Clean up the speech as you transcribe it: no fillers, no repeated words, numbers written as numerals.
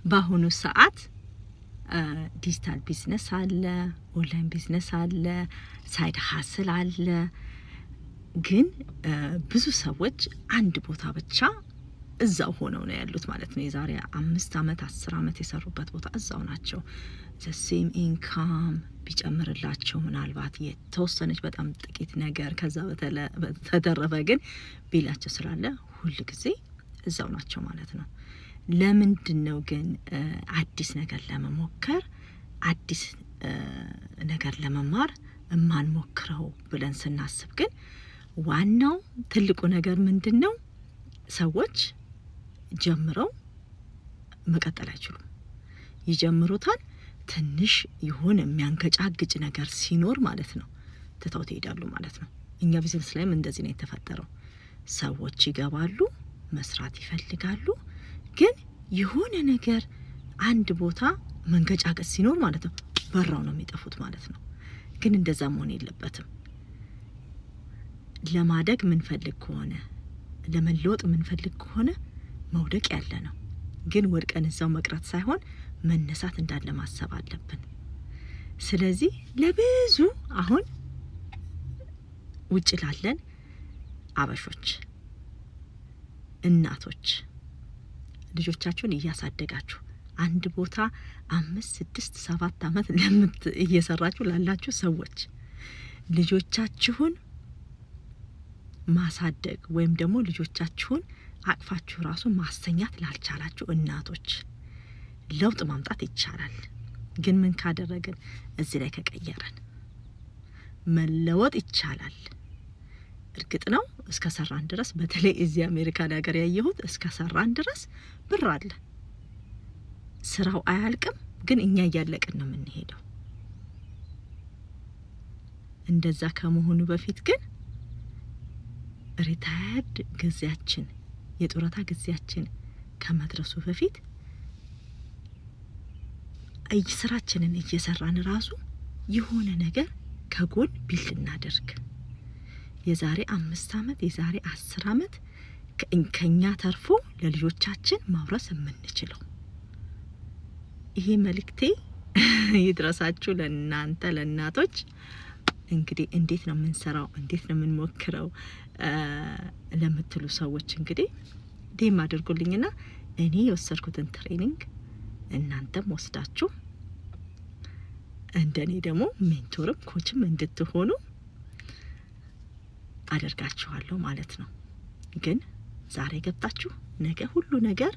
በአሁኑ ሰዓት ዲጂታል ቢዝነስ አለ፣ ኦንላይን ቢዝነስ አለ፣ ሳይድ ሀስል አለ። ግን ብዙ ሰዎች አንድ ቦታ ብቻ እዛው ሆነው ነው ያሉት ማለት ነው። የዛሬ 5 አመት 10 አመት የሰሩበት ቦታ እዛው ናቸው። ዘሴም ኢንካም ቢጨምርላቸው ምናልባት የተወሰነች በጣም ጥቂት ነገር ከዛ በተረፈ ግን ቢላቸው ስላለ ሁል ጊዜ እዛው ናቸው ማለት ነው። ለምንድነው ግን አዲስ ነገር ለመሞከር አዲስ ነገር ለመማር ማንሞክረው ብለን ስናስብ ግን ዋናው ትልቁ ነገር ምንድነው? ሰዎች ጀምረው መቀጠል አይችሉም። ይጀምሩታል፣ ትንሽ ይሆን የሚያንገጫግጭ ነገር ሲኖር ማለት ነው ትተውት ይሄዳሉ ማለት ነው። እኛ ቢዝነስ ላይም እንደዚህ ነው የተፈጠረው። ሰዎች ይገባሉ፣ መስራት ይፈልጋሉ፣ ግን የሆነ ነገር አንድ ቦታ መንገጫገጭ ሲኖር ማለት ነው በራው ነው የሚጠፉት ማለት ነው። ግን እንደዛ መሆን የለበትም። ለማደግ ምንፈልግ ከሆነ ለመለወጥ ምንፈልግ ከሆነ መውደቅ ያለ ነው። ግን ወድቀን እዛው መቅረት ሳይሆን መነሳት እንዳለ ማሰብ አለብን። ስለዚህ ለብዙ አሁን ውጭ ላለን አበሾች እናቶች ልጆቻችሁን እያሳደጋችሁ አንድ ቦታ 5 6 7 አመት እየሰራችሁ ላላችሁ ሰዎች ልጆቻችሁን ማሳደግ ወይም ደግሞ ልጆቻችሁን አቅፋችሁ ራሱ ማስተኛት ላልቻላችሁ እናቶች ለውጥ ማምጣት ይቻላል። ግን ምን ካደረግን እዚህ ላይ ከቀየረን መለወጥ ይቻላል። እርግጥ ነው እስከ ሰራን ድረስ በተለይ እዚህ አሜሪካ ሀገር ያየሁት እስከ ሰራን ድረስ ብር አለ፣ ስራው አያልቅም። ግን እኛ እያለቅን ነው የምንሄደው። እንደዛ ከመሆኑ በፊት ግን ሪታየርድ ጊዜያችን የጡረታ ጊዜያችን ከመድረሱ በፊት ስራችንን እየሰራን ራሱ የሆነ ነገር ከጎን ቢልድ እናደርግ። የዛሬ 5 አመት የዛሬ 10 አመት ከኛ ተርፎ ለልጆቻችን ማውረስ የምንችለው ይሄ መልእክቴ ይድረሳችሁ ለእናንተ ለእናቶች። እንግዲህ እንዴት ነው የምንሰራው እንዴት ነው የምንሞክረው ለምትሉ ሰዎች እንግዲህ ዴም አድርጉልኝና እኔ የወሰድኩትን ትሬኒንግ እናንተም ወስዳችሁ እንደኔ ደግሞ ሜንቶርም ኮችም እንድትሆኑ አደርጋችኋለሁ ማለት ነው። ግን ዛሬ ገብታችሁ ነገ ሁሉ ነገር